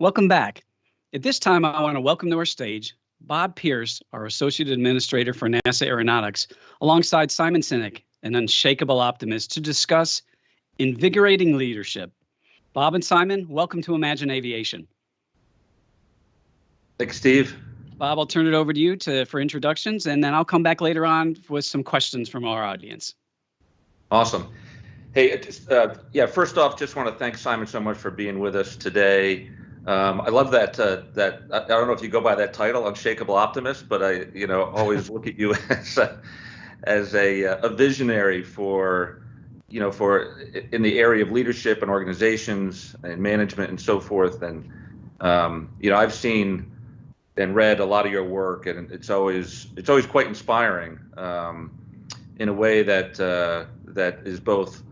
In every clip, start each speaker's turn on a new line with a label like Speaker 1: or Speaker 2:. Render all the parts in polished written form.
Speaker 1: Welcome back. At this time, I want to welcome to our stage Bob Pearce, our Associate Administrator for NASA Aeronautics, alongside Simon Sinek, an unshakable optimist, to discuss invigorating leadership. Bob and Simon, welcome to Imagine Aviation.
Speaker 2: Thanks, Steve.
Speaker 1: Bob, I'll turn it over to you for introductions, and then I'll come back later on with some questions from our audience.
Speaker 2: Awesome. Hey, first off, just want to thank Simon so much for being with us today. I love that. I don't know if you go by that title, Unshakable Optimist, but I, always look at you as a visionary for in the area of leadership and organizations and management and so forth. And I've seen and read a lot of your work, and it's always quite inspiring in a way that is both.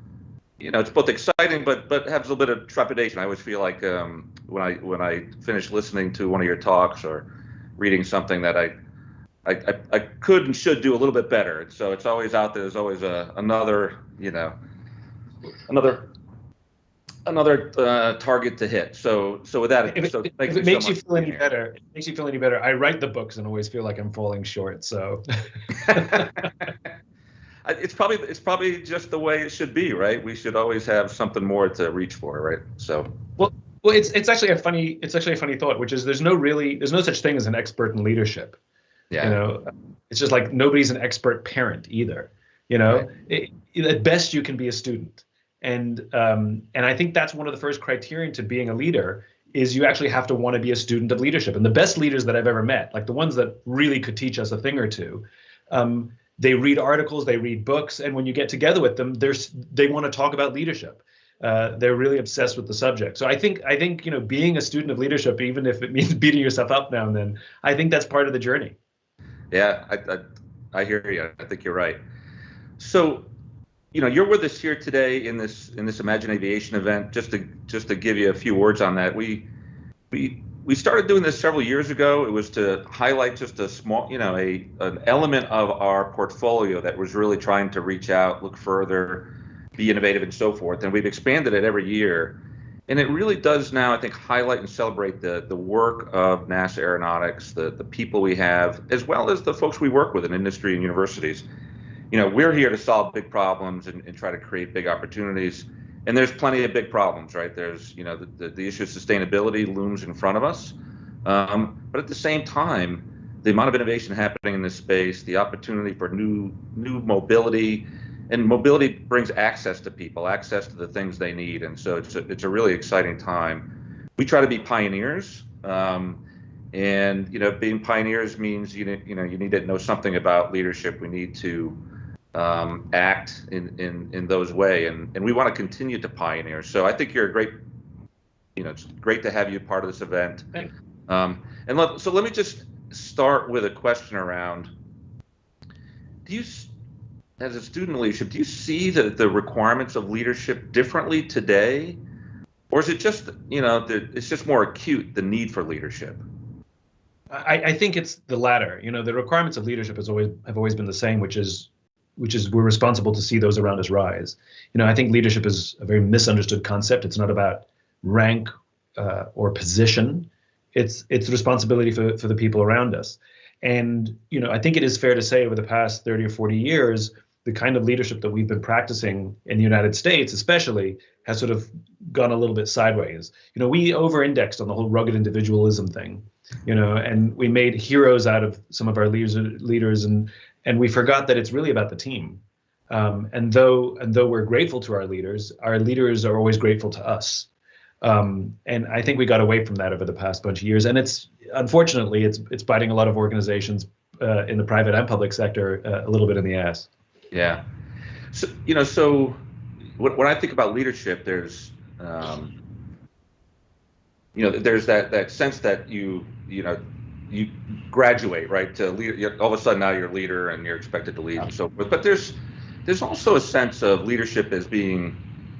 Speaker 2: It's both exciting, but has a little bit of trepidation. I always feel like when I finish listening to one of your talks or reading something that I could and should do a little bit better. And so it's always out there. There's always another target to hit. So with that,
Speaker 3: if it makes you feel any better, I write the books and always feel like I'm falling short. So.
Speaker 2: It's probably just the way it should be, right? We should always have something more to reach for, right? So
Speaker 3: well, it's actually a funny thought, which is there's no such thing as an expert in leadership.
Speaker 2: Yeah.
Speaker 3: It's just like nobody's an expert parent either. Right. At best you can be a student, and I think that's one of the first criterion to being a leader is you actually have to want to be a student of leadership. And the best leaders that I've ever met, like the ones that really could teach us a thing or two. They read articles, they read books, and when you get together with them, they want to talk about leadership. They're really obsessed with the subject. So I think being a student of leadership, even if it means beating yourself up now and then, I think that's part of the journey.
Speaker 2: Yeah, I hear you. I think you're right. So, you're with us here today in this Imagine Aviation event. Just to give you a few words on that, we started doing this several years ago. It was to highlight just a small, an element of our portfolio that was really trying to reach out, look further, be innovative, and so forth. And we've expanded it every year. And it really does now, I think, highlight and celebrate the work of NASA Aeronautics, the people we have, as well as the folks we work with in industry and universities. We're here to solve big problems and try to create big opportunities. And there's plenty of big problems, right? There's, the issue of sustainability looms in front of us. But at the same time, the amount of innovation happening in this space, the opportunity for new mobility, and mobility brings access to people, access to the things they need. And so it's a really exciting time. We try to be pioneers. And, being pioneers means, you need to know something about leadership. We need to act in those ways, and we want to continue to pioneer. So I think you're a great, it's great to have you part of this event. So let me just start with a question around: as a student of leadership, do you see the requirements of leadership differently today, or is it just it's just more acute, the need for leadership?
Speaker 3: I think it's the latter. The requirements of leadership have always been the same, which is we're responsible to see those around us rise. I think leadership is a very misunderstood concept. It's not about rank or position. It's responsibility for the people around us. And, I think it is fair to say over the past 30 or 40 years, the kind of leadership that we've been practicing in the United States, especially, has sort of gone a little bit sideways. We over-indexed on the whole rugged individualism thing, and we made heroes out of some of our leaders, and we forgot that it's really about the team. And though we're grateful to our leaders are always grateful to us. And I think we got away from that over the past bunch of years. And unfortunately, it's biting a lot of organizations in the private and public sector a little bit in the ass.
Speaker 2: Yeah. So, so when I think about leadership, there's, there's that sense that you graduate, right, to lead. All of a sudden now you're a leader and you're expected to lead and so forth. But there's also a sense of leadership as being,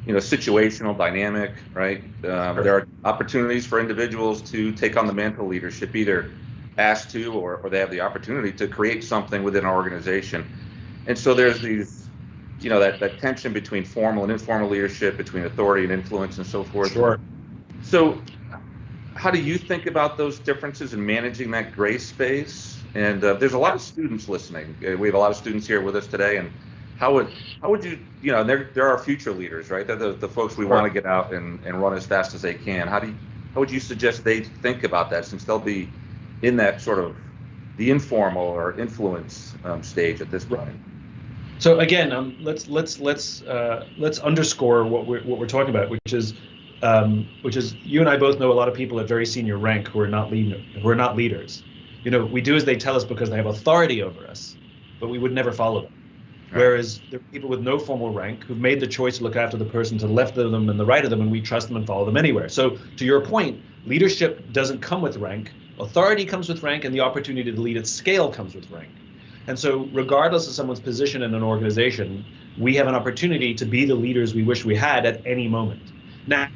Speaker 2: situational, dynamic, right? There are opportunities for individuals to take on the mantle of leadership, either asked to or they have the opportunity to create something within an organization. And so there's these, that tension between formal and informal leadership, between authority and influence and so forth.
Speaker 3: Sure.
Speaker 2: So how do you think about those differences in managing that gray space? And there's a lot of students listening. We have a lot of students here with us today. And how would you, and there are future leaders, right? They're the folks we want to get out and run as fast as they can. How would you suggest they think about that, since they'll be in that sort of the informal or influence stage at this point?
Speaker 3: So again, let's underscore what we're talking about, which is you and I both know a lot of people at very senior rank who are not leaders. We do as they tell us because they have authority over us, but we would never follow them. Right. Whereas there are people with no formal rank who've made the choice to look after the person to the left of them and the right of them, and we trust them and follow them anywhere. So to your point, leadership doesn't come with rank. Authority comes with rank, and the opportunity to lead at scale comes with rank. And so regardless of someone's position in an organization, we have an opportunity to be the leaders we wish we had at any moment. Now,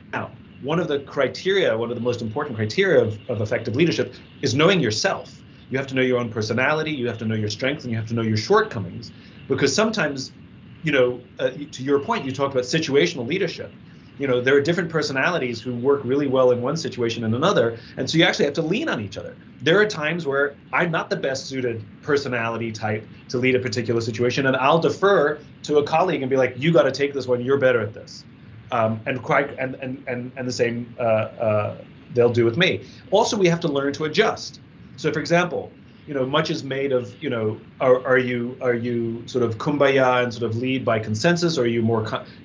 Speaker 3: one of the most important criteria of effective leadership is knowing yourself. You have to know your own personality, you have to know your strengths, and you have to know your shortcomings. Because sometimes, to your point, you talked about situational leadership. There are different personalities who work really well in one situation and another, and so you actually have to lean on each other. There are times where I'm not the best suited personality type to lead a particular situation, and I'll defer to a colleague and be like, "You got to take this one. You're better at this," and the same they'll do with me. Also, we have to learn to adjust. So, for example, much is made of, are you sort of kumbaya and sort of lead by consensus, or are you more, command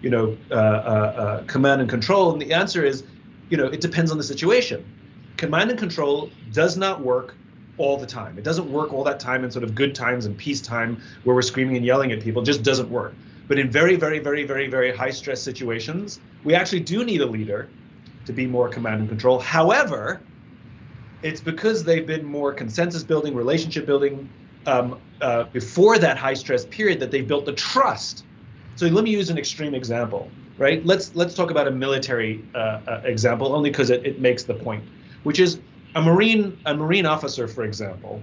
Speaker 3: and control? And the answer is, it depends on the situation. Command and control does not work all the time. It doesn't work all that time in sort of good times and peacetime where we're screaming and yelling at people. It just doesn't work. But in very, very, very, very, very high stress situations, we actually do need a leader to be more command and control. However, it's because they've been more consensus building, relationship building before that high stress period that they've built the trust. So let me use an extreme example, right? Let's talk about a military example, only because it makes the point, which is a Marine officer, for example,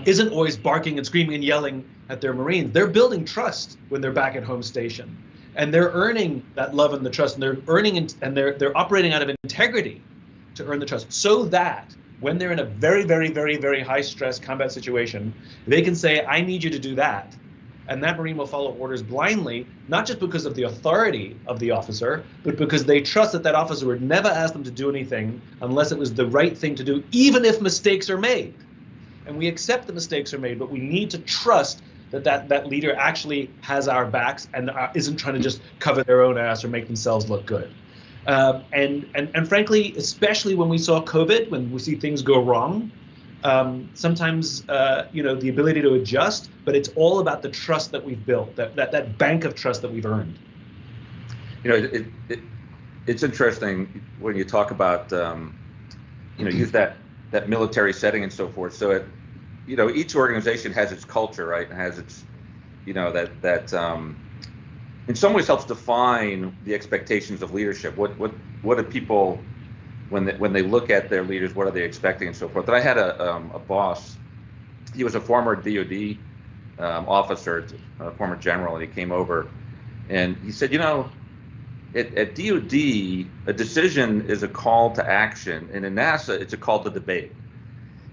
Speaker 3: isn't always barking and screaming and yelling at their Marines. They're building trust when they're back at home station, and they're earning that love and the trust, and they're earning and they're operating out of integrity to earn the trust, so that when they're in a very, very, very, very high stress combat situation, they can say, "I need you to do that." And that Marine will follow orders blindly, not just because of the authority of the officer, but because they trust that officer would never ask them to do anything unless it was the right thing to do, even if mistakes are made. And we accept that mistakes are made, but we need to trust that leader actually has our backs and isn't trying to just cover their own ass or make themselves look good. And frankly, especially when we saw COVID, when we see things go wrong, sometimes the ability to adjust, but it's all about the trust that we've built, that bank of trust that we've earned.
Speaker 2: It's interesting when you talk about use that military setting and so forth. So each organization has its culture, right? And has its that in some ways helps define the expectations of leadership. What do people, when they look at their leaders, what are they expecting and so forth? And I had a boss. He was a former DOD officer, a former general, and he came over and he said, at DOD, a decision is a call to action, and in NASA, it's a call to debate.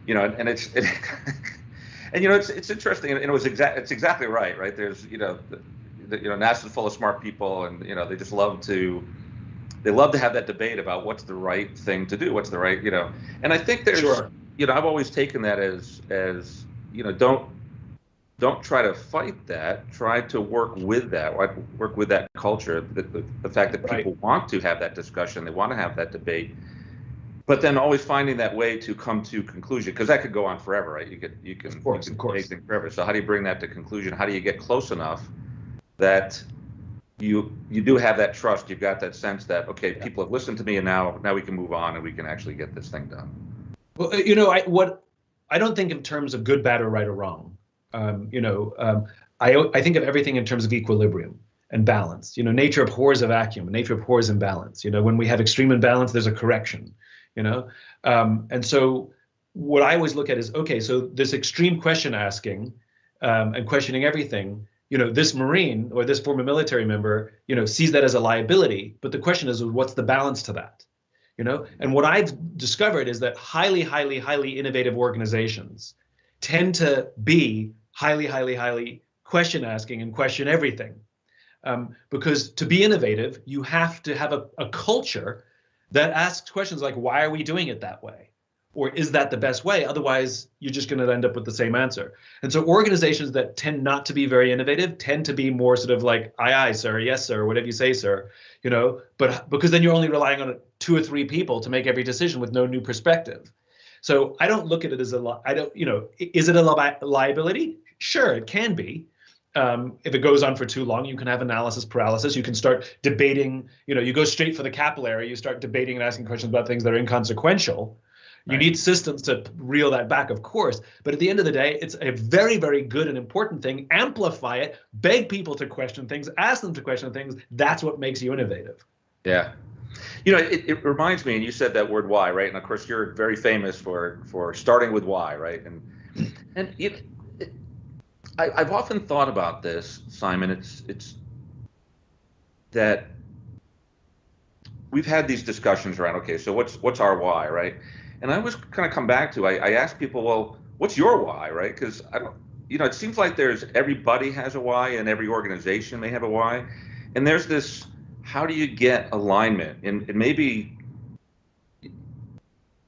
Speaker 2: And it's interesting, and it's exactly right. There's NASA's full of smart people, and they just love to have that debate about what's the right thing to do, what's the right, and I think there's,
Speaker 3: sure.
Speaker 2: I've always taken that as don't try to fight that, try to work with that culture, the fact that people want to have that discussion, they want to have that debate, but then always finding that way to come to conclusion, because that could go on forever, right? You can
Speaker 3: of course.
Speaker 2: make things forever. So how do you bring that to conclusion? How do you get close enough that you do have that trust? You've got that sense that, okay, people have listened to me, and now we can move on and we can actually get this thing done.
Speaker 3: Well, I don't think in terms of good, bad, or right or wrong. I think of everything in terms of equilibrium and balance. Nature abhors a vacuum, and nature abhors imbalance. When we have extreme imbalance, there's a correction. And so what I always look at is, okay, so this extreme question asking and questioning everything, this Marine or this former military member, sees that as a liability. But the question is, what's the balance to that? And what I've discovered is that highly, highly, highly innovative organizations tend to be highly, highly, highly question asking and question everything. Because to be innovative, you have to have a culture that asks questions like, why are we doing it that way? Or is that the best way? Otherwise, you're just going to end up with the same answer. And so organizations that tend not to be very innovative tend to be more sort of like, aye, aye, sir, yes, sir, whatever you say, sir, but because then you're only relying on 2 or 3 people to make every decision with no new perspective. So I don't look at it as is it a liability? Sure, it can be. If it goes on for too long, you can have analysis paralysis. You can start debating, you go straight for the capillary, you start debating and asking questions about things that are inconsequential. You need systems to reel that back, of course. But at the end of the day, it's a very, very good and important thing. Amplify it, beg people to question things, ask them to question things. That's what makes you innovative.
Speaker 2: Yeah. It reminds me, and you said that word why, right? And of course, you're very famous for starting with why, right? And I've often thought about this, Simon. It's that we've had these discussions around, okay, so what's our why, right? And I always kind of come back to, I ask people, well, what's your why, right? Because I don't, it seems like everybody has a why and every organization may have a why. And there's this, how do you get alignment? And maybe,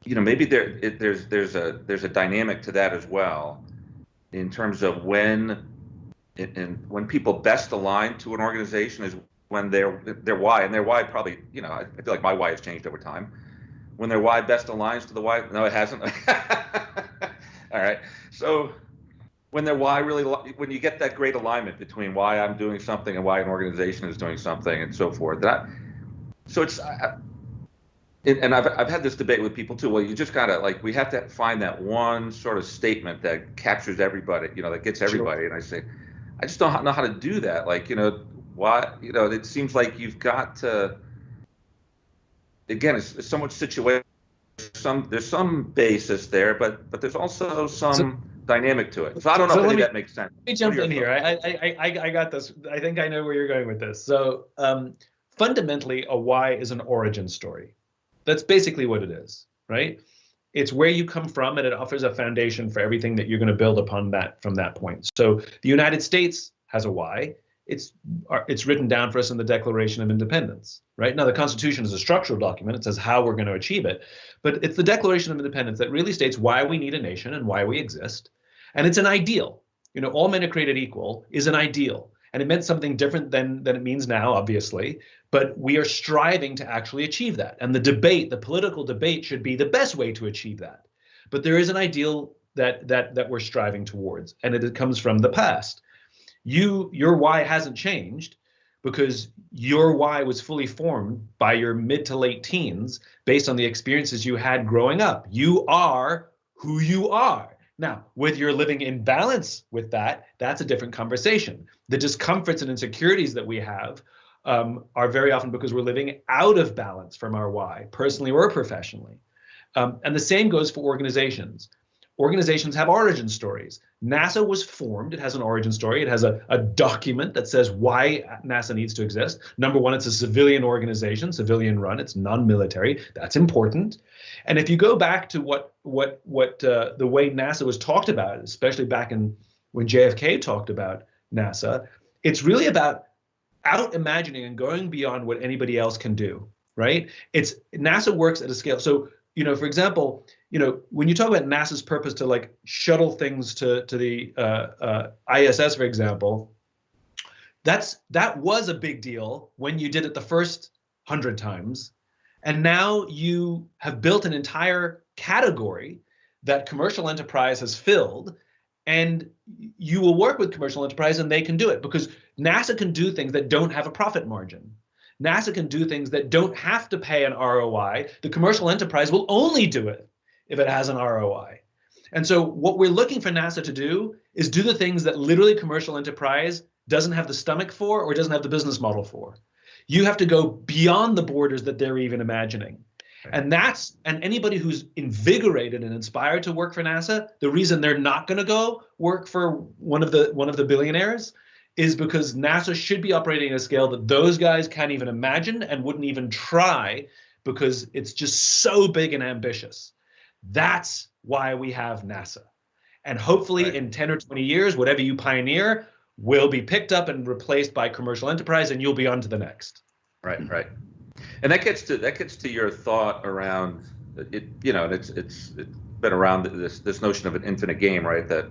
Speaker 2: maybe there's a dynamic to that as well, in terms of when people best align to an organization is when their why, and their why probably, I feel like my why has changed over time. When their why best aligns to the why, no, it hasn't. All right. So when their why really, when you get that great alignment between why I'm doing something and why an organization is doing something and so forth, and I've had this debate with people too. Well, you just gotta we have to find that one sort of statement that captures everybody, that gets everybody. Sure. And I say, I just don't know how to do that. Why, it seems like you've got to. Again, it's somewhat situated. There's some basis there, but there's also some dynamic to it. So I don't know if that makes sense.
Speaker 3: Let me jump in here. I got this. I think I know where you're going with this. So fundamentally, a why is an origin story. That's basically what it is, right? It's where you come from, and it offers a foundation for everything that you're going to build upon that from that point. So the United States has a why. It's written down for us in the Declaration of Independence, right? Now, the Constitution is a structural document. It says how we're going to achieve it. But it's the Declaration of Independence that really states why we need a nation and why we exist. And it's an ideal. All men are created equal is an ideal. And it meant something different than it means now, obviously. But we are striving to actually achieve that. And the political debate should be the best way to achieve that. But there is an ideal that we're striving towards. And it comes from the past. Your why hasn't changed because your why was fully formed by your mid to late teens based on the experiences you had growing up. You are who you are. Now, whether you're living in balance with that, that's a different conversation. The discomforts and insecurities that we have are very often because we're living out of balance from our why, personally or professionally. And the same goes for organizations. Organizations have origin stories. NASA was formed. It has an origin story. It has a document that says why NASA needs to exist. Number one, it's a civilian organization, civilian run. It's non-military. That's important. And if you go back to what the way NASA was talked about, especially back when JFK talked about NASA, it's really about out imagining and going beyond what anybody else can do, right? NASA works at a scale. So, for example, when you talk about NASA's purpose to shuttle things to the ISS, for example, that was a big deal when you did it the first 100 times. And now you have built an entire category that commercial enterprise has filled, and you will work with commercial enterprise and they can do it because NASA can do things that don't have a profit margin. NASA can do things that don't have to pay an ROI. The commercial enterprise will only do it if it has an ROI. And so what we're looking for NASA to do is do the things that literally commercial enterprise doesn't have the stomach for or doesn't have the business model for. You have to go beyond the borders that they're even imagining. And anybody who's invigorated and inspired to work for NASA, the reason they're not going to go work for one of the billionaires is because NASA should be operating at a scale that those guys can't even imagine and wouldn't even try because it's just so big and ambitious. That's why we have NASA. And hopefully in 10 or 20 years, whatever you pioneer will be picked up and replaced by commercial enterprise, and you'll be on to the next.
Speaker 2: Right, right. And that gets to your thought around it. You know, it's been around this notion of an infinite game, right? That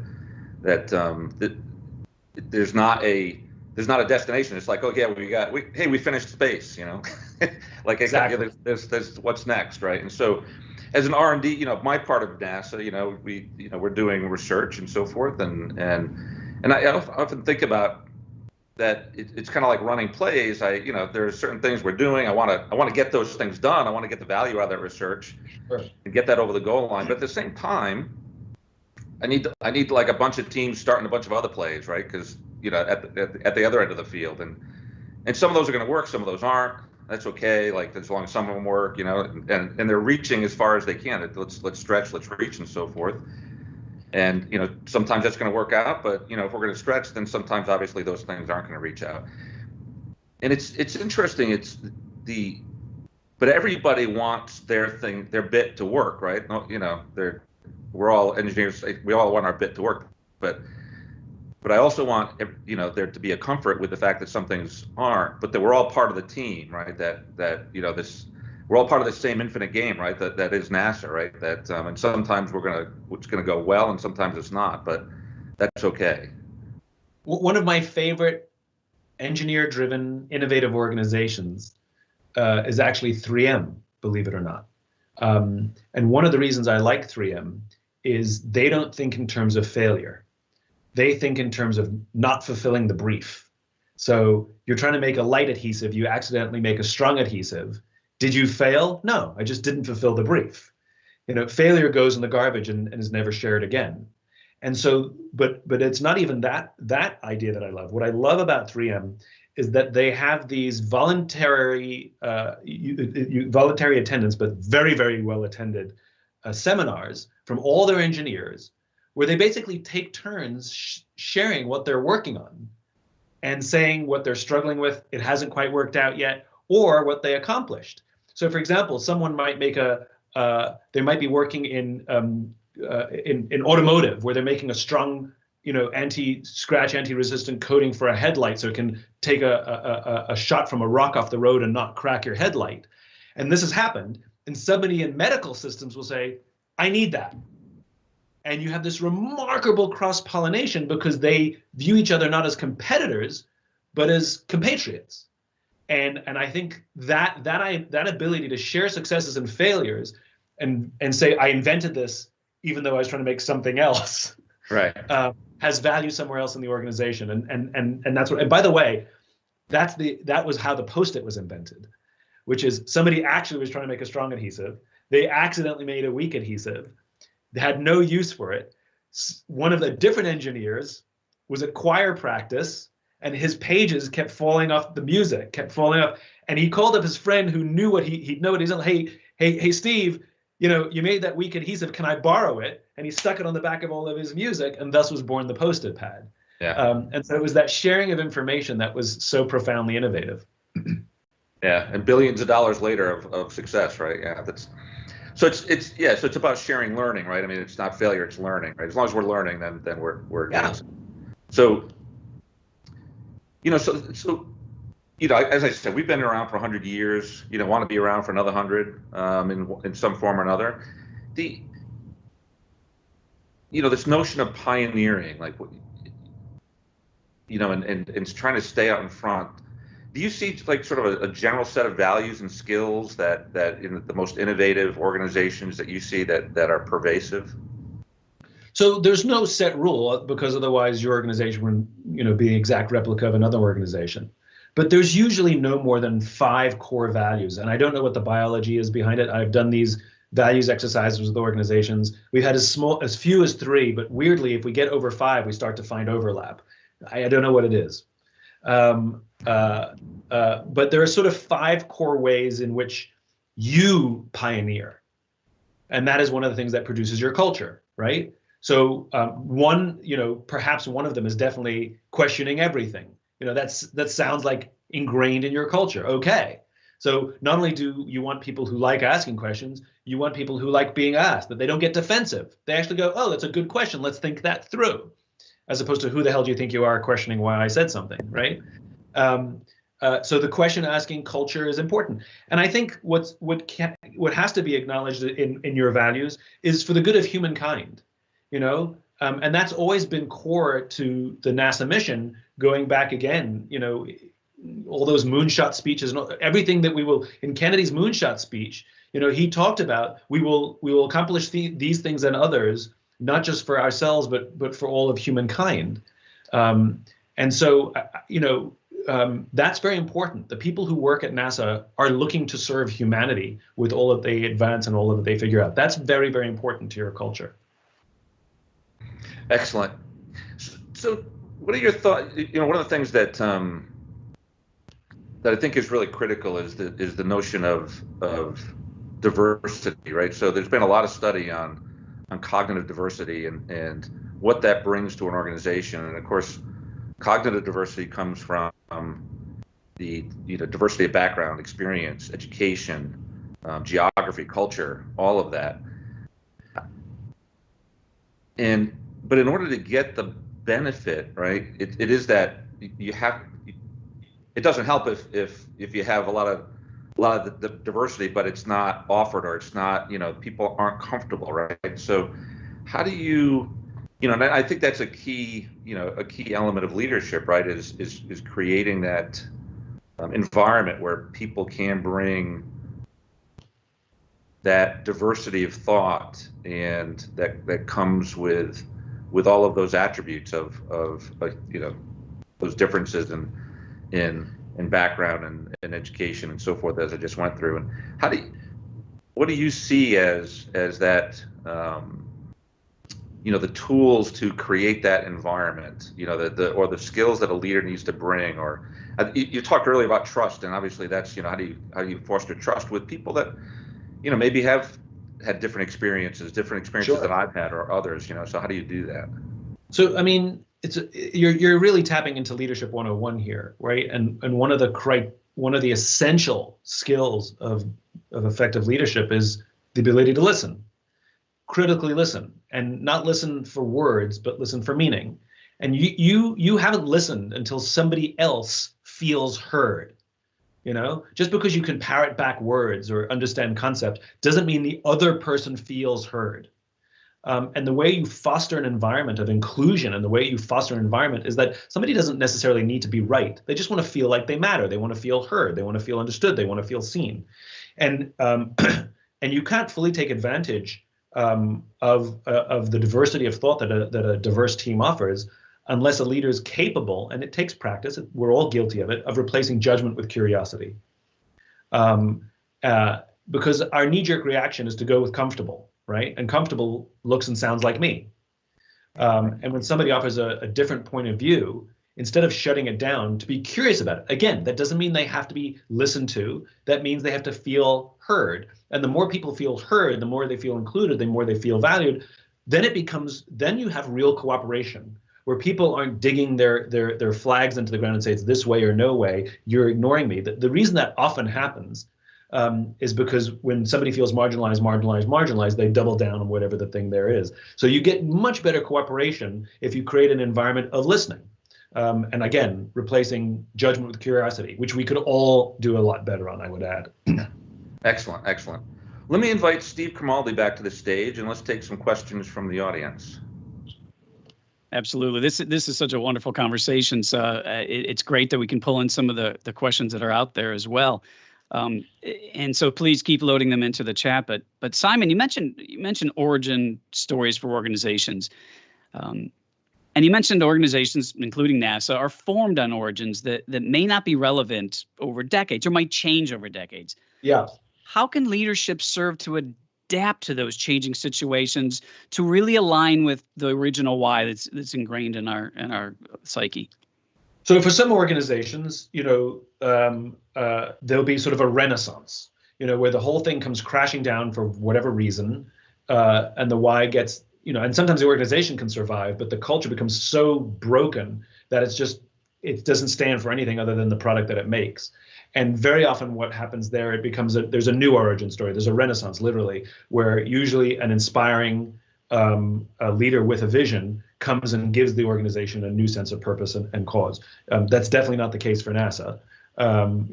Speaker 2: there's not a destination. It's like, oh yeah, we finished space, you know, like exactly. There's what's next, right? And so, as an R&D, you know, my part of NASA, you know, we're doing research and so forth, and I often think about that. It's kind of like running plays. There are certain things we're doing. I want to get those things done. I want to get the value out of that research and get that over the goal line. But at the same time, I need like a bunch of teams starting a bunch of other plays, right? Because at the other end of the field, and some of those are going to work, some of those aren't. That's okay. Like as long as some of them work, and they're reaching as far as they can. Let's stretch, let's reach, and so forth. And sometimes that's going to work out, but if we're going to stretch, then sometimes obviously those things aren't going to reach out. And it's interesting. But everybody wants their bit to work, right? We're all engineers. We all want our bit to work, but I also want there to be a comfort with the fact that some things aren't, but that we're all part of the team, right? That we're all part of the same infinite game, right? That is NASA, right? And sometimes it's gonna go well, and sometimes it's not, but that's okay.
Speaker 3: One of my favorite engineer-driven, innovative organizations is actually 3M, believe it or not. And one of the reasons I like 3M is they don't think in terms of failure. They think in terms of not fulfilling the brief. So you're trying to make a light adhesive, you accidentally make a strong adhesive. Did you fail? No, I just didn't fulfill the brief. Failure goes in the garbage and is never shared again. And so, but it's not even that idea that I love. What I love about 3M is that they have these voluntary attendance, but very, very well attended seminars from all their engineers, where they basically take turns sharing what they're working on and saying what they're struggling with, it hasn't quite worked out yet, or what they accomplished. So, for example, someone might make they might be working in automotive, where they're making a strong, anti-scratch, anti-resistant coating for a headlight, so it can take a shot from a rock off the road and not crack your headlight. And this has happened, and somebody in medical systems will say, I need that. And you have this remarkable cross-pollination because they view each other not as competitors, but as compatriots. And I think that ability to share successes and failures and say, I invented this, even though I was trying to make something else,
Speaker 2: right,
Speaker 3: has value somewhere else in the organization. And that's what, and by the way, that was how the Post-it was invented, which is somebody actually was trying to make a strong adhesive. They accidentally made a weak adhesive. They had no use for it. One of the different engineers was at choir practice, and his pages kept falling off, the music kept falling off. And he called up his friend who knew what he'd know what he's like, hey, Steve, you made that weak adhesive. Can I borrow it? And he stuck it on the back of all of his music, and thus was born the Post-it pad.
Speaker 2: Yeah.
Speaker 3: And so it was that sharing of information that was so profoundly innovative.
Speaker 2: Yeah, and billions of dollars later of success, right? Yeah, so it's about sharing learning, right? I mean, it's not failure, it's learning, right? As long as we're learning, then we're
Speaker 3: yeah.
Speaker 2: So as I said, we've been around for 100 years. Want to be around for another 100 in some form or another. This notion of pioneering, like and trying to stay out in front. Do you see like sort of a general set of values and skills that in the most innovative organizations that you see that are pervasive?
Speaker 3: So there's no set rule, because otherwise your organization would be the exact replica of another organization. But there's usually no more than 5 core values. And I don't know what the biology is behind it. I've done these values exercises with organizations. We've had as few as 3, but weirdly, if we get over 5, we start to find overlap. I don't know what it is. But there are sort of 5 core ways in which you pioneer. And that is one of the things that produces your culture, right? So perhaps one of them is definitely questioning everything. That sounds like ingrained in your culture. Okay. So not only do you want people who like asking questions, you want people who like being asked, that they don't get defensive. They actually go, oh, that's a good question. Let's think that through, as opposed to who the hell do you think you are questioning why I said something, right? So the question asking culture is important. And I think what has to be acknowledged in your values is for the good of humankind, and that's always been core to the NASA mission, going back again, all those moonshot speeches and everything that we will, in Kennedy's moonshot speech, he talked about, we will accomplish these things and others, not just for ourselves, but for all of humankind. And so, that's very important. The people who work at NASA are looking to serve humanity with all that they advance and all that they figure out. That's very, very important to your culture.
Speaker 2: Excellent. So what are your thoughts? One of the things that I think is really critical is the notion of diversity, right? So there's been a lot of study on cognitive diversity and what that brings to an organization. And of course, cognitive diversity comes from the diversity of background, experience, education, geography, culture, all of that. But in order to get the benefit, right, it is that you have. It doesn't help if you have a lot of the diversity, but it's not offered, or it's not, people aren't comfortable, right? So how do you, and I think that's a key element of leadership, right? Is creating that environment where people can bring that diversity of thought, and that comes with all of those attributes of those differences in background and education and so forth, as I just went through. And what do you see as that, the tools to create that environment, or the skills that a leader needs to bring? Or you talked earlier about trust, and obviously that's, how do you foster trust with people that, maybe have had different experiences
Speaker 3: Sure.
Speaker 2: that I've had, or others, so how do you do that?
Speaker 3: So, I mean, you're really tapping into leadership 101 here, right? And one of the essential skills of effective leadership is the ability to listen, critically listen, and not listen for words, but listen for meaning. And you haven't listened until somebody else feels heard. Just because you can parrot back words or understand concept doesn't mean the other person feels heard. And the way you foster an environment of inclusion, and the way you foster an environment, is that somebody doesn't necessarily need to be right. They just want to feel like they matter. They want to feel heard. They want to feel understood. They want to feel seen. And and you can't fully take advantage of the diversity of thought that a diverse team offers unless a leader is capable, and it takes practice, we're all guilty of it, of replacing judgment with curiosity. Because our knee-jerk reaction is to go with comfortable, right? And comfortable looks and sounds like me. And when somebody offers a different point of view, instead of shutting it down, to be curious about it. Again, that doesn't mean they have to be listened to. That means they have to feel heard. And the more people feel heard, the more they feel included, the more they feel valued, then you have real cooperation, where people aren't digging their flags into the ground and say it's this way or no way, you're ignoring me. The reason that often happens is because when somebody feels marginalized, they double down on whatever the thing there is. So you get much better cooperation if you create an environment of listening. And again, replacing judgment with curiosity, which we could all do a lot better on, I would add.
Speaker 2: Excellent. Let me invite Steve Grimaldi back to the stage, and let's take some questions from the audience.
Speaker 1: Absolutely. This is such a wonderful conversation. So it's great that we can pull in some of the questions that are out there as well. And so please keep loading them into the chat. But Simon, you mentioned origin stories for organizations. And you mentioned organizations, including NASA, are formed on origins that may not be relevant over decades or might change over decades.
Speaker 3: Yeah.
Speaker 1: How can leadership serve to adapt to those changing situations to really align with the original why that's ingrained in our psyche?
Speaker 3: So for some organizations, there'll be sort of a renaissance, where the whole thing comes crashing down for whatever reason, and the why gets, and sometimes the organization can survive, but the culture becomes so broken that it doesn't stand for anything other than the product that it makes. And very often what happens there, it becomes there's a new origin story. There's a renaissance, literally, where usually an inspiring a leader with a vision comes and gives the organization a new sense of purpose and cause. That's definitely not the case for NASA. One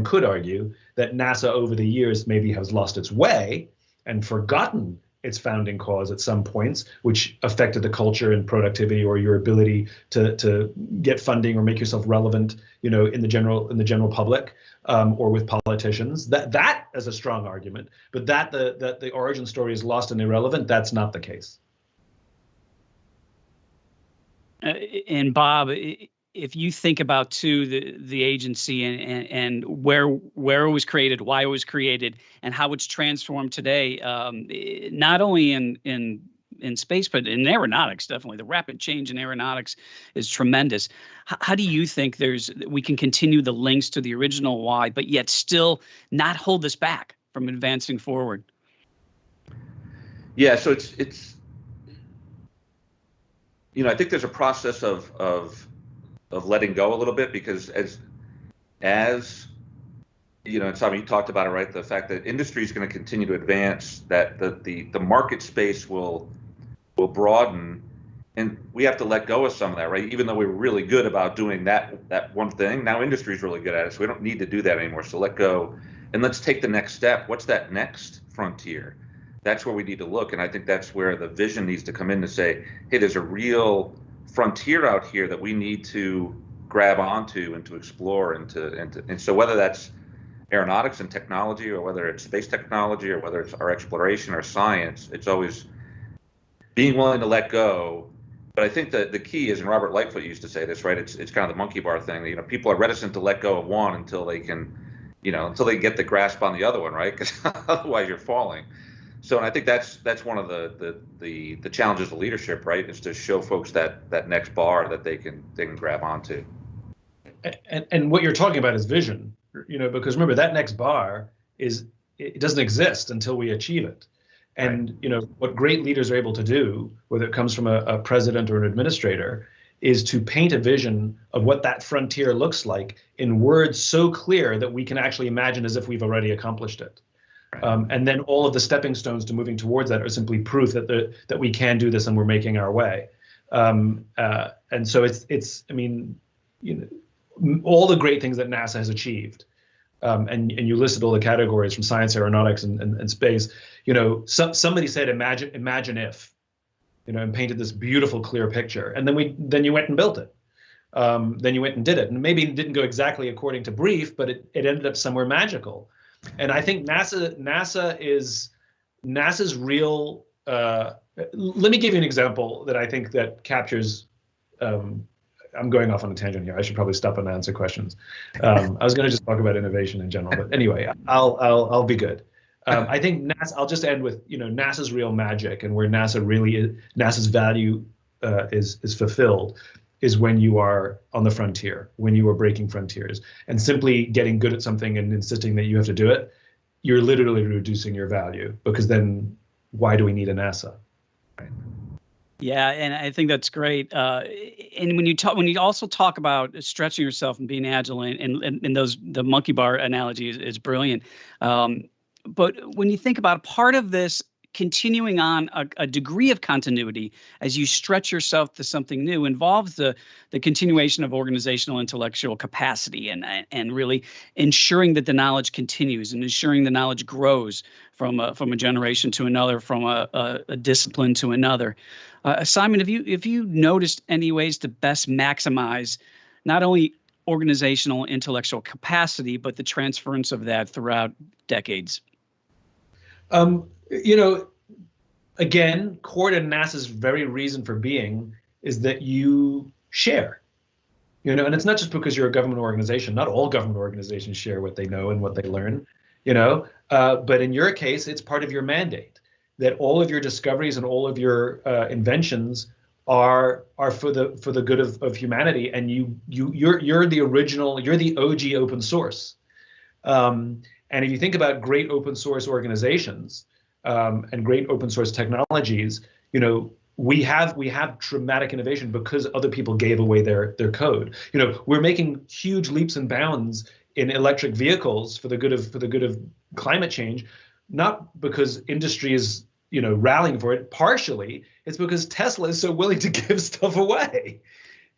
Speaker 3: could argue that NASA over the years maybe has lost its way and forgotten its founding cause at some points, which affected the culture and productivity or your ability to get funding or make yourself relevant, in the general public, or with politicians. That is a strong argument, but that the origin story is lost and irrelevant, that's not the case.
Speaker 1: And Bob, if you think about too the agency and where it was created, why it was created, and how it's transformed today, not only in space but in aeronautics, definitely the rapid change in aeronautics is tremendous. How do you think we can continue the links to the original why, but yet still not hold us back from advancing forward?
Speaker 2: Yeah, so it's I think there's a process of letting go a little bit, because as and Simon, you talked about it, right? The fact that industry is going to continue to advance, that the market space will broaden, and we have to let go of some of that, right? Even though we were really good about doing that one thing, now industry is really good at it, so we don't need to do that anymore. So let go, and let's take the next step. What's that next frontier? That's where we need to look, and I think that's where the vision needs to come in to say, hey, there's a real frontier out here that we need to grab onto and to explore, and so whether that's aeronautics and technology, or whether it's space technology, or whether it's our exploration or science, it's always being willing to let go. But I think that the key is, and Robert Lightfoot used to say this, right? It's kind of the monkey bar thing. People are reticent to let go of one until they can, until they get the grasp on the other one, right? Because otherwise you're falling. So, and I think that's one of the challenges of leadership, right? Is to show folks that next bar that they can grab onto.
Speaker 3: And what you're talking about is vision, because remember, that next bar it doesn't exist until we achieve it. And right. What great leaders are able to do, whether it comes from a president or an administrator, is to paint a vision of what that frontier looks like in words so clear that we can actually imagine as if we've already accomplished it. And then all of the stepping stones to moving towards that are simply proof that we can do this and we're making our way. And so it's all the great things that NASA has achieved. And you listed all the categories from science, aeronautics, and space. Somebody said, imagine if, and painted this beautiful, clear picture. And then you went and built it. Then you went and did it. And maybe it didn't go exactly according to brief, but it ended up somewhere magical. And I think NASA's real. Let me give you an example that I think that captures. I'm going off on a tangent here. I should probably stop and answer questions. I was going to just talk about innovation in general, but anyway, I'll be good. I think NASA. I'll just end with NASA's real magic, and where NASA's value is fulfilled, is when you are on the frontier, when you are breaking frontiers, and simply getting good at something and insisting that you have to do it. You're literally reducing your value, because then why do we need a NASA? Right.
Speaker 1: Yeah, and I think that's great. And when you also talk about stretching yourself and being agile, and the monkey bar analogy is brilliant. But when you think about part of this continuing on a degree of continuity as you stretch yourself to something new involves the continuation of organizational intellectual capacity and really ensuring that the knowledge continues and ensuring the knowledge grows from a generation to another, from a discipline to another. Simon, have you noticed any ways to best maximize not only organizational intellectual capacity, but the transference of that throughout decades?
Speaker 3: Again, core to NASA's very reason for being is that you share, and it's not just because you're a government organization. Not all government organizations share what they know and what they learn, but in your case, it's part of your mandate that all of your discoveries and all of your inventions are for the good of humanity. And you're the original, you're the OG open source. And if you think about great open source organizations, and great open source technologies, we have dramatic innovation because other people gave away their code. We're making huge leaps and bounds in electric vehicles for the good of climate change, not because industry is rallying for it. Partially, it's because Tesla is so willing to give stuff away.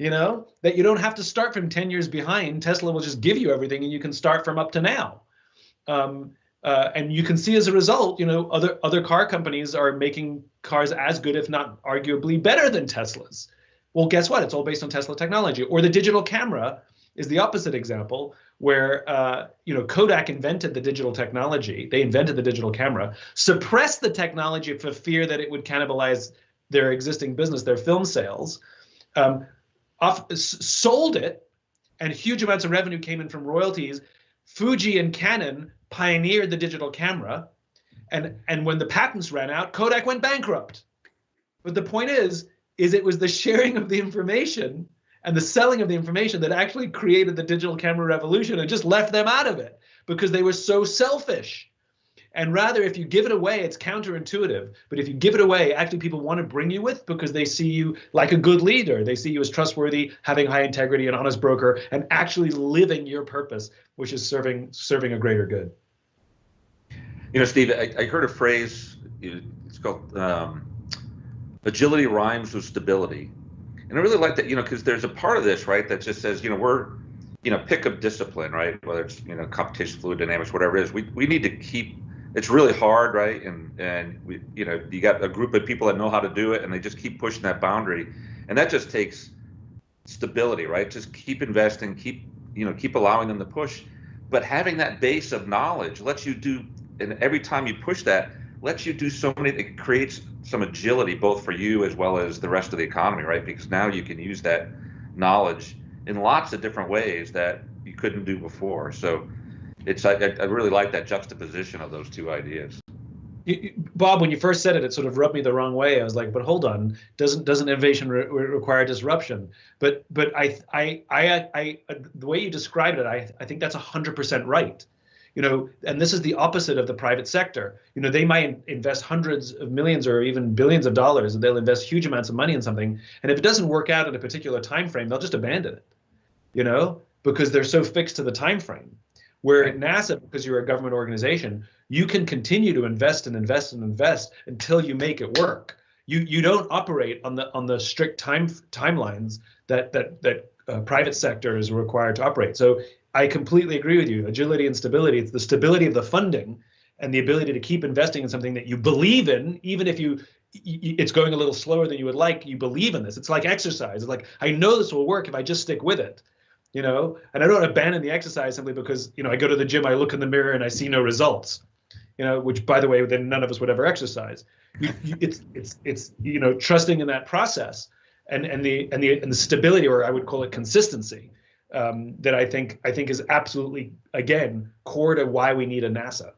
Speaker 3: That you don't have to start from 10 years behind. Tesla will just give you everything, and you can start from up to now. And you can see as a result, other car companies are making cars as good, if not arguably better than Tesla's. Well, guess what? It's all based on Tesla technology. Or the digital camera is the opposite example, where Kodak invented the digital technology. They invented the digital camera, suppressed the technology for fear that it would cannibalize their existing business, their film sales. Sold it, and huge amounts of revenue came in from royalties. Fuji and Canon pioneered the digital camera, and when the patents ran out, Kodak went bankrupt. But the point is it was the sharing of the information and the selling of the information that actually created the digital camera revolution, and just left them out of it because they were so selfish. And rather, if you give it away, it's counterintuitive. But if you give it away, actually people want to bring you with, because they see you like a good leader. They see you as trustworthy, having high integrity, an honest broker, and actually living your purpose, which is serving a greater good.
Speaker 2: Steve, I heard a phrase, it's called agility rhymes with stability. And I really like that, because there's a part of this, right, that just says, we're, pick a discipline, right, whether it's, computational fluid dynamics, whatever it is, we need to keep. It's really hard, right? And we, you got a group of people that know how to do it, and they just keep pushing that boundary, and that just takes stability, right? Just keep investing, keep allowing them to push, but having that base of knowledge lets you do, and every time you push that, lets you do so many. It creates some agility both for you as well as the rest of the economy, right? Because now you can use that knowledge in lots of different ways that you couldn't do before. So. I really like that juxtaposition of those two ideas.
Speaker 3: Bob, when you first said it, it sort of rubbed me the wrong way. I was like, but hold on, doesn't innovation require disruption? But the way you described it, I think that's 100% right. And this is the opposite of the private sector. They might invest hundreds of millions or even billions of dollars, and they'll invest huge amounts of money in something. And if it doesn't work out in a particular time frame, they'll just abandon it. Because they're so fixed to the time frame. Where at NASA, because you're a government organization, you can continue to invest and invest and invest until you make it work. You don't operate on the strict timelines that private sector is required to operate. So I completely agree with you. Agility and stability. It's the stability of the funding and the ability to keep investing in something that you believe in, even if it's going a little slower than you would like. You believe in this. It's like exercise. It's like, I know this will work if I just stick with it. And I don't abandon the exercise simply because, I go to the gym, I look in the mirror and I see no results, which, by the way, then none of us would ever exercise. It's trusting in that process and the stability, or I would call it consistency, that I think is absolutely, again, core to why we need a NASA.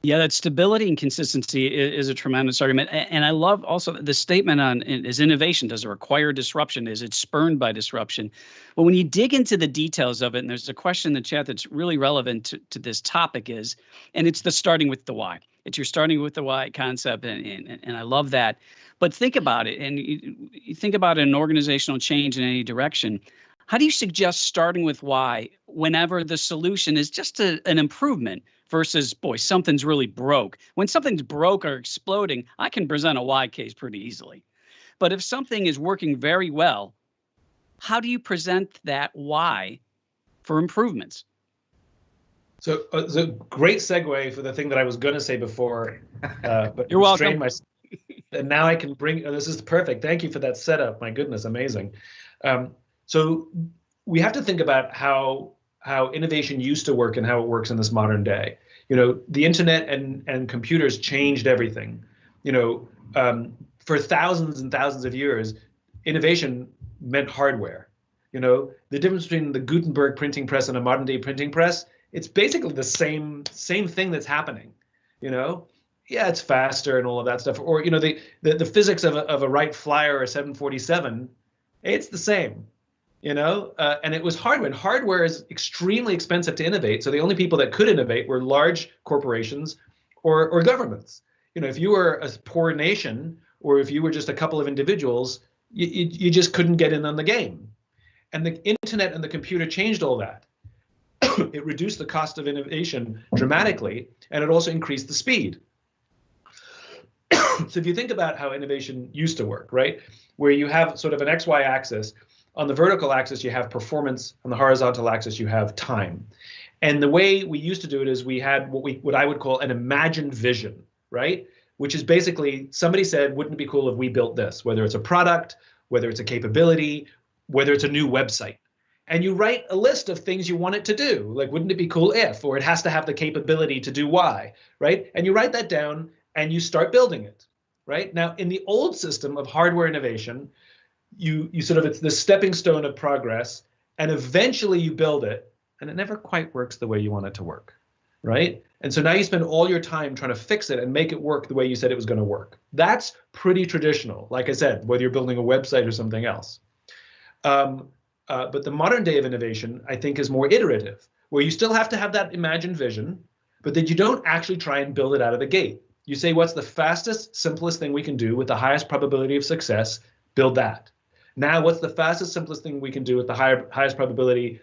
Speaker 1: Yeah, that stability and consistency is a tremendous argument. And I love also the statement on, is innovation, does it require disruption? Is it spurned by disruption? Well, when you dig into the details of it, and there's a question in the chat that's really relevant to this topic and it's the starting with the why. It's your starting with the why concept, and I love that. But think about it, and you think about an organizational change in any direction. How do you suggest starting with why whenever the solution is just an improvement versus, boy, something's really broke? When something's broke or exploding, I can present a why case pretty easily. But if something is working very well, how do you present that why for improvements?
Speaker 3: So it's a great segue for the thing that I was going to say before. But
Speaker 1: you're welcome.
Speaker 3: And now I can bring, this is perfect. Thank you for that setup. My goodness, amazing. So we have to think about how innovation used to work and how it works in this modern day. The internet and computers changed everything. For thousands and thousands of years, innovation meant hardware. The difference between the Gutenberg printing press and a modern day printing press, it's basically the same thing that's happening. Yeah, it's faster and all of that stuff. Or the physics of a Wright Flyer or a 747, it's the same. And it was hardware. And hardware is extremely expensive to innovate. So the only people that could innovate were large corporations or governments. If you were a poor nation or if you were just a couple of individuals, you just couldn't get in on the game. And the internet and the computer changed all that. It reduced the cost of innovation dramatically, and it also increased the speed. So if you think about how innovation used to work, right, where you have sort of an XY axis, on the vertical axis you have performance, on the horizontal axis you have time. And the way we used to do it is we had what I would call an imagined vision, right, which is basically somebody said, wouldn't it be cool if we built this, whether it's a product, whether it's a capability, whether it's a new website. And you write a list of things you want it to do, like wouldn't it be cool if, or it has to have the capability to do Y, right? And you write that down and you start building it, right? Now, in the old system of hardware innovation, you sort of, it's the stepping stone of progress, and eventually you build it, and it never quite works the way you want it to work, right? And so now you spend all your time trying to fix it and make it work the way you said it was going to work. That's pretty traditional, like I said, whether you're building a website or something else. But the modern day of innovation, I think, is more iterative, where you still have to have that imagined vision, but that you don't actually try and build it out of the gate. You say, what's the fastest, simplest thing we can do with the highest probability of success? Build that. Now, what's the fastest, simplest thing we can do with the highest probability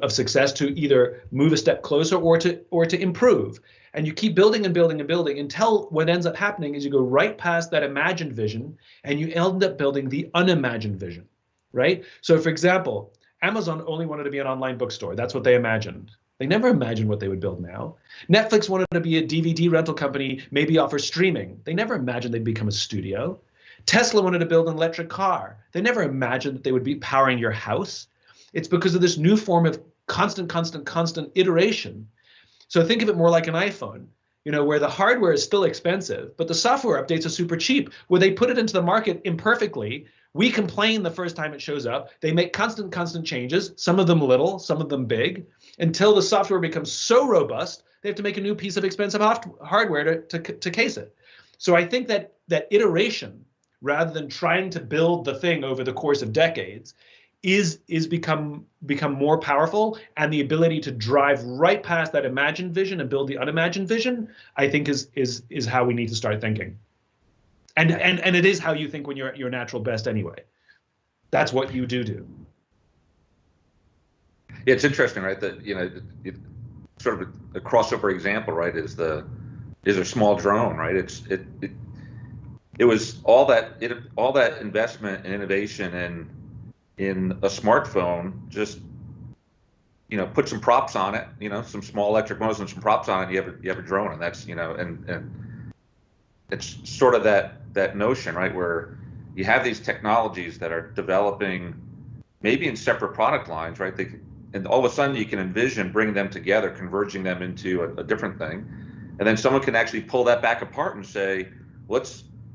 Speaker 3: of success to either move a step closer or to improve? And you keep building and building and building until what ends up happening is you go right past that imagined vision and you end up building the unimagined vision, right? So, for example, Amazon only wanted to be an online bookstore. That's what they imagined. They never imagined what they would build now. Netflix wanted to be a DVD rental company, maybe offer streaming. They never imagined they'd become a studio. Tesla wanted to build an electric car. They never imagined that they would be powering your house. It's because of this new form of constant iteration. So think of it more like an iPhone, where the hardware is still expensive, but the software updates are super cheap, where they put it into the market imperfectly. We complain the first time it shows up. They make constant changes, some of them little, some of them big, until the software becomes so robust, they have to make a new piece of expensive hardware to case it. So I think that iteration, rather than trying to build the thing over the course of decades, is become more powerful, and the ability to drive right past that imagined vision and build the unimagined vision, I think is how we need to start thinking. And it is how you think when you're at your natural best anyway. That's what you do.
Speaker 2: Yeah, it's interesting, right? That sort of a crossover example, right? Is a small drone, right? It was all that investment and innovation in a smartphone. Just put some props on it, some small electric motors and some props on it. You have a drone, and that's and it's sort of that notion, right, where you have these technologies that are developing maybe in separate product lines, right? And all of a sudden you can envision bringing them together, converging them into a different thing, and then someone can actually pull that back apart and say,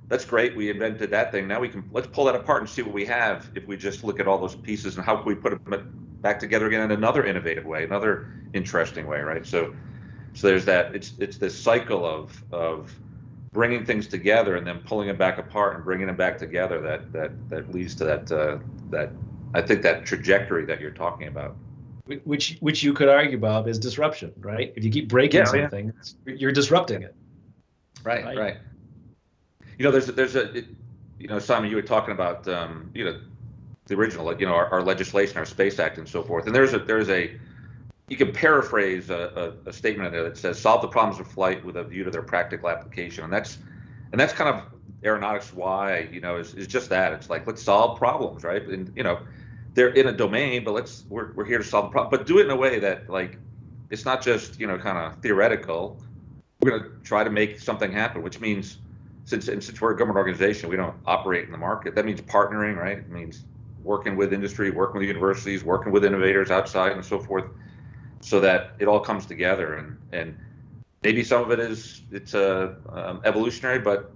Speaker 2: that's great, we invented that thing. Now let's pull that apart and see what we have if we just look at all those pieces, and how can we put them back together again in another innovative way, another interesting way, right? So there's that. It's this cycle of bringing things together and then pulling them back apart and bringing them back together that leads to that I think that trajectory that you're talking about.
Speaker 3: Which you could argue, Bob, is disruption, right? If you keep breaking something, you're disrupting it.
Speaker 2: Right. There's Simon, you were talking about the original, our legislation, our Space Act, and so forth. And there's a you can paraphrase a statement in there that says, solve the problems of flight with a view to their practical application. And that's kind of aeronautics why, is just that. It's like, let's solve problems, right? And they're in a domain, but we're here to solve the problem, but do it in a way that, like, it's not just kind of theoretical. We're going to try to make something happen, which means since we're a government organization, we don't operate in the market. That means partnering, right? It means working with industry, working with universities, working with innovators outside, and so forth, so that it all comes together. And maybe some of it it's evolutionary, but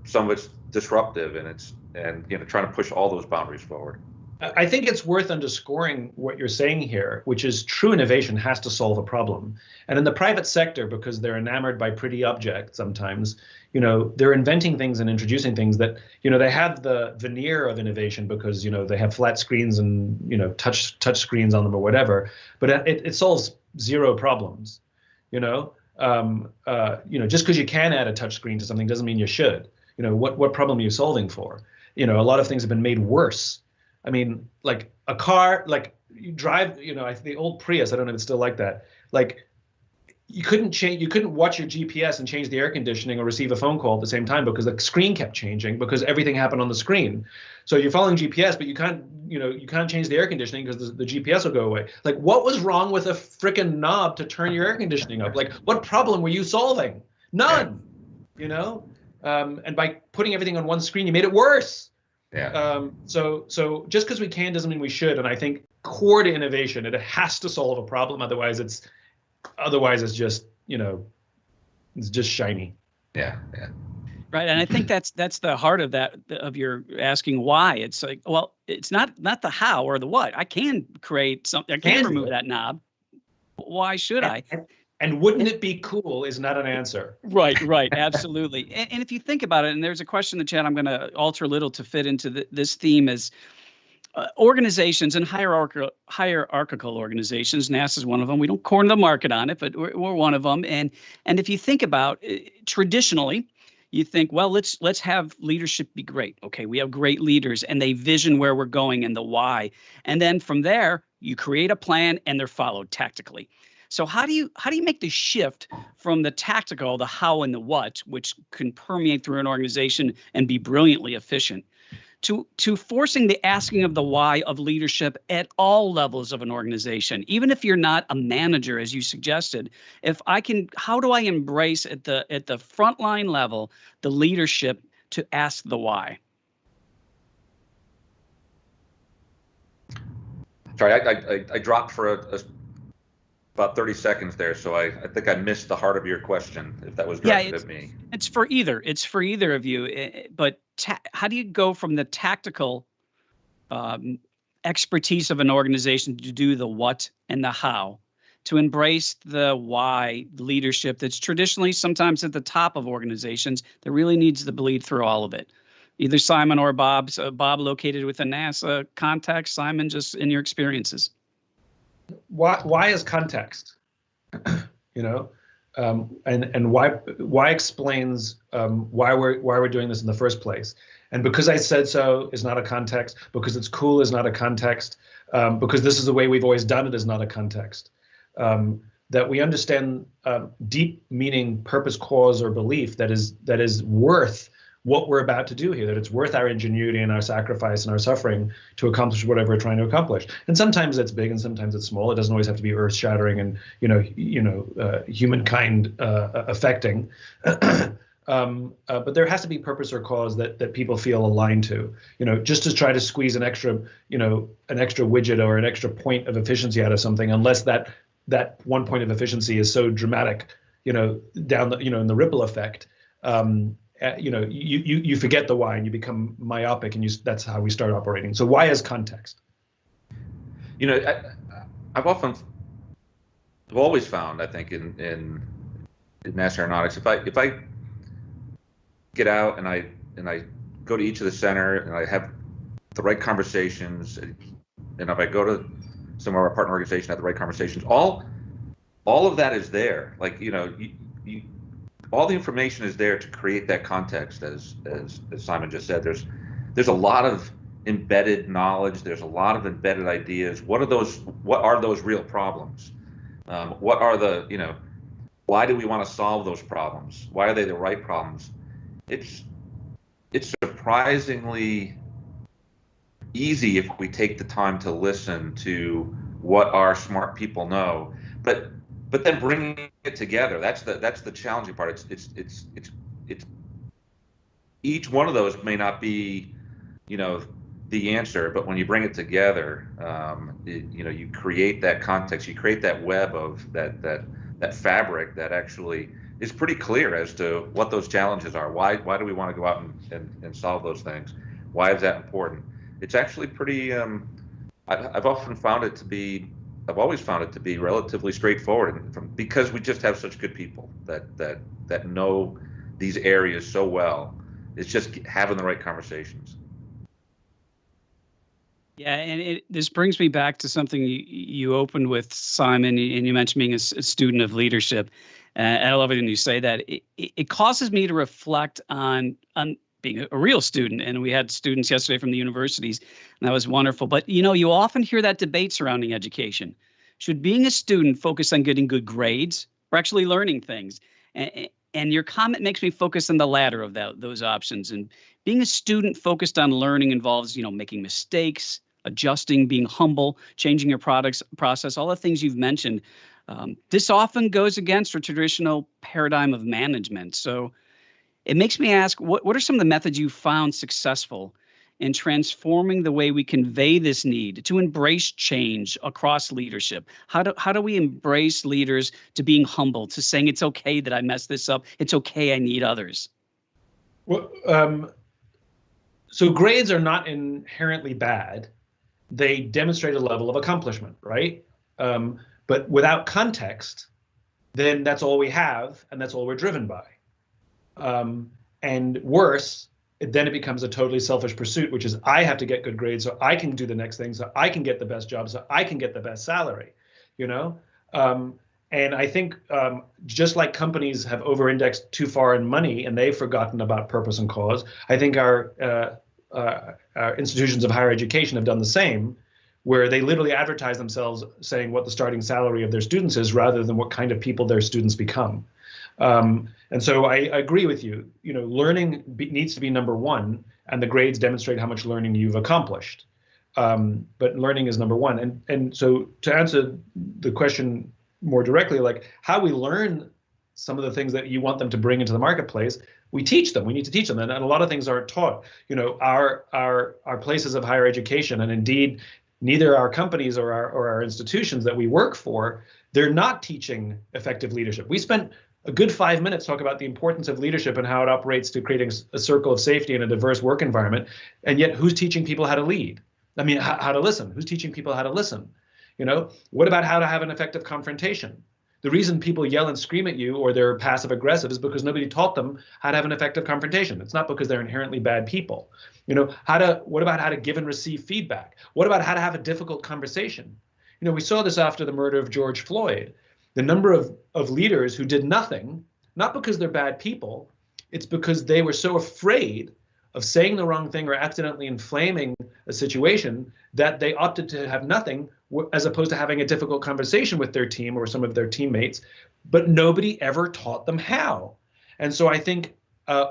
Speaker 2: some of it's disruptive, and trying to push all those boundaries forward.
Speaker 3: I think it's worth underscoring what you're saying here, which is true innovation has to solve a problem. And in the private sector, because they're enamored by pretty objects sometimes, they're inventing things and introducing things that, they have the veneer of innovation because, they have flat screens and, touch screens on them or whatever, but it solves zero problems, just because you can add a touch screen to something doesn't mean you should. What problem are you solving for? A lot of things have been made worse. I mean, like a car, like you drive, the old Prius, I don't know if it's still like that. Like you couldn't watch your GPS and change the air conditioning or receive a phone call at the same time because the screen kept changing because everything happened on the screen. So you're following GPS, but you can't change the air conditioning because the GPS will go away. Like, what was wrong with a freaking knob to turn your air conditioning up? Like, what problem were you solving? None. And by putting everything on one screen, you made it worse.
Speaker 2: Yeah.
Speaker 3: So just because we can doesn't mean we should. And I think core to innovation, it has to solve a problem. Otherwise it's just, it's just shiny.
Speaker 2: Yeah.
Speaker 1: Right. And I think that's the heart of that, of your asking why. It's like, well, it's not the how or the what. I can create something. I can remove that knob. Why should I?
Speaker 3: And wouldn't it be cool is not an answer.
Speaker 1: Right. Absolutely. And if you think about it, and there's a question in the chat I'm going to alter a little to fit into this theme is organizations and hierarchical organizations. NASA's one of them. We don't corner the market on it, but we're one of them. And if you think about traditionally, you think, well, let's have leadership be great. Okay, we have great leaders and they vision where we're going and the why. And then from there, you create a plan and they're followed tactically. So how do you make the shift from the tactical, the how and the what, which can permeate through an organization and be brilliantly efficient, to forcing the asking of the why of leadership at all levels of an organization, even if you're not a manager, as you suggested? How do I embrace at the frontline level the leadership to ask the why?
Speaker 2: Sorry, I dropped for about 30 seconds there, so I think I missed the heart of your question, if that was directed at me.
Speaker 1: It's for either of you, but how do you go from the tactical expertise of an organization to do the what and the how, to embrace the why leadership that's traditionally sometimes at the top of organizations that really needs to bleed through all of it? Either Simon or Bob. So Bob located within NASA context, Simon just in your experiences.
Speaker 3: Why is context? And why explains why we're doing this in the first place. And because I said so is not a context. Because it's cool is not a context. Because this is the way we've always done it is not a context. That we understand deep meaning, purpose, cause, or belief that is worth what we're about to do here, that it's worth our ingenuity and our sacrifice and our suffering to accomplish whatever we're trying to accomplish. And sometimes it's big and sometimes it's small. It doesn't always have to be earth-shattering and humankind affecting. But there has to be purpose or cause that people feel aligned to. Just to try to squeeze an extra widget or an extra point of efficiency out of something, unless that one point of efficiency is so dramatic, down the in the ripple effect. You forget the why and you become myopic, and that's how we start operating. So why is context?
Speaker 2: I've always found, I think, in NASA Aeronautics, if I get out and I go to each of the center and I have the right conversations, and if I go to some of our partner organizations, have the right conversations, all of that is there. Like all the information is there to create that context, as Simon just said. There's a lot of embedded knowledge. There's a lot of embedded ideas. What are those real problems? What are why do we want to solve those problems? Why are they the right problems? It's surprisingly easy if we take the time to listen to what our smart people know, but then bringing it together, that's the challenging part. It's each one of those may not be the answer, but when you bring it together, you create that context, you create that web of that fabric that actually is pretty clear as to what those challenges are. Why do we want to go out and solve those things? Why is that important? It's actually pretty. I've always found it to be relatively straightforward, because we just have such good people that know these areas so well. It's just having the right conversations.
Speaker 1: Yeah, and this brings me back to something you opened with, Simon, and you mentioned being a student of leadership. And I love it when you say that. It causes me to reflect on being a real student. And we had students yesterday from the universities, and that was wonderful. But, you often hear that debate surrounding education. Should being a student focus on getting good grades or actually learning things? And your comment makes me focus on the latter of those options. And being a student focused on learning involves, making mistakes, adjusting, being humble, changing your process, all the things you've mentioned. This often goes against a traditional paradigm of management. So it makes me ask, what are some of the methods you found successful in transforming the way we convey this need to embrace change across leadership? How do we embrace leaders to being humble, to saying it's okay that I messed this up, it's okay, I need others?
Speaker 3: Well, so grades are not inherently bad. They demonstrate a level of accomplishment, right? But without context, then that's all we have, and that's all we're driven by. And worse, then it becomes a totally selfish pursuit, which is I have to get good grades so I can do the next thing, so I can get the best job, so I can get the best salary, And I think just like companies have over-indexed too far in money and they've forgotten about purpose and cause, I think our institutions of higher education have done the same, where they literally advertise themselves saying what the starting salary of their students is rather than what kind of people their students become. And so I agree with you. Learning needs to be number one, and the grades demonstrate how much learning you've accomplished. But learning is number one. And so to answer the question more directly, like how we learn some of the things that you want them to bring into the marketplace, we teach them. We need to teach them, and a lot of things aren't taught. Our places of higher education, and indeed neither our companies or our institutions that we work for, they're not teaching effective leadership. We spent a good 5 minutes talk about the importance of leadership and how it operates to creating a circle of safety in a diverse work environment. And yet who's teaching people how to lead? I mean, how to listen? Who's teaching people how to listen? What about how to have an effective confrontation? The reason people yell and scream at you or they're passive aggressive is because nobody taught them how to have an effective confrontation. It's not because they're inherently bad people. What about how to give and receive feedback? What about how to have a difficult conversation? We saw this after the murder of George Floyd. The number of leaders who did nothing, not because they're bad people, it's because they were so afraid of saying the wrong thing or accidentally inflaming a situation that they opted to have nothing, as opposed to having a difficult conversation with their team or some of their teammates, but nobody ever taught them how. And so I think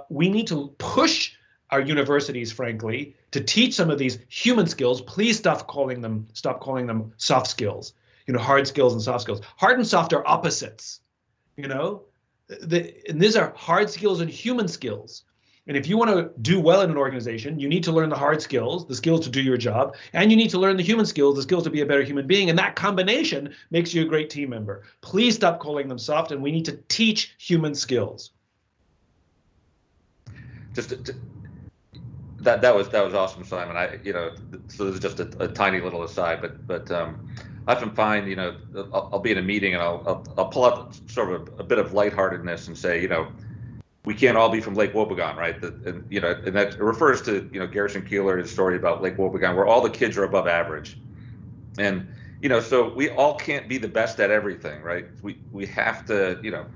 Speaker 3: we need to push our universities, frankly, to teach some of these human skills. Please stop calling them soft skills. Hard skills and soft skills. Hard and soft are opposites. And these are hard skills and human skills. And if you want to do well in an organization, you need to learn the hard skills, the skills to do your job, and you need to learn the human skills, the skills to be a better human being. And that combination makes you a great team member. Please stop calling them soft, and we need to teach human skills.
Speaker 2: That was awesome, Simon. So this is just a tiny little aside, but I often find, I'll be in a meeting and I'll pull out sort of a bit of lightheartedness and say, we can't all be from Lake Wobegon, right? And that refers to, Garrison Keillor's story about Lake Wobegon, where all the kids are above average. And, so we all can't be the best at everything, right? We have to,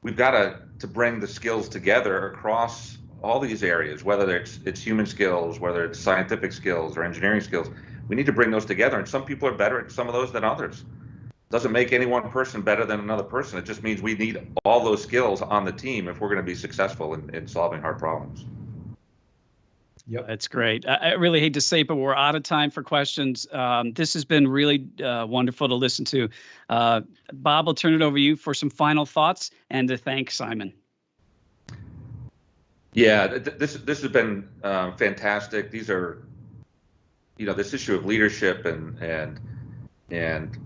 Speaker 2: we've got to bring the skills together across all these areas, whether it's human skills, whether it's scientific skills or engineering skills. We need to bring those together. And some people are better at some of those than others. Doesn't make any one person better than another person. It just means we need all those skills on the team if we're going to be successful in solving hard problems.
Speaker 1: Yep, that's great. I really hate to say it, but we're out of time for questions. This has been really wonderful to listen to. Bob, I'll turn it over to you for some final thoughts and to thank Simon.
Speaker 2: Yeah, this has been fantastic. These are, this issue of leadership and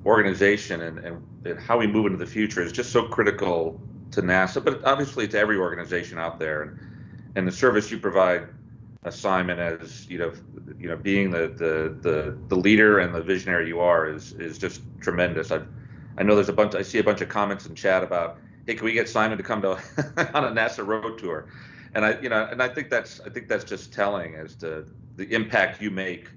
Speaker 2: organization and how we move into the future is just so critical to NASA, but obviously to every organization out there. And the service you provide, Simon, as being the leader and the visionary you are is just tremendous. I know I see a bunch of comments in chat about, hey, can we get Simon to come to on a NASA road tour? And I think that's just telling as to the impact you make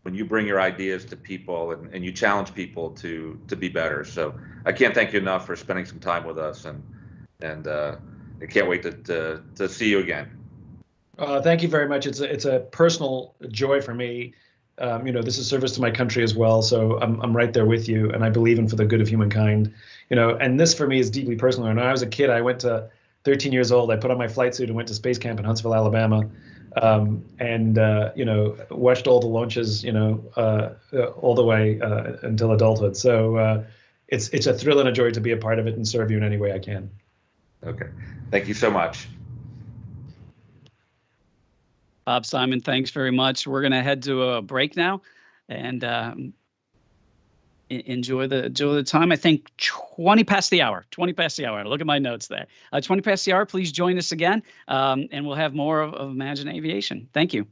Speaker 2: when you bring your ideas to people and you challenge people to be better. So I can't thank you enough for spending some time with us, and I can't wait to see you again.
Speaker 3: Thank you very much. It's a personal joy for me. This is service to my country as well. So I'm right there with you, and I believe in for the good of humankind. And this for me is deeply personal. When I was a kid, I went to 13 years old. I put on my flight suit and went to space camp in Huntsville, Alabama, and watched all the launches, all the way until adulthood. So it's a thrill and a joy to be a part of it and serve you in any way I can.
Speaker 2: Okay, thank you so much.
Speaker 1: Bob, Simon, thanks very much. We're going to head to a break now, and enjoy the time. I think 20 past the hour. 20 past the hour. Look at my notes there. 20 past the hour. Please join us again, and we'll have more of Imagine Aviation. Thank you.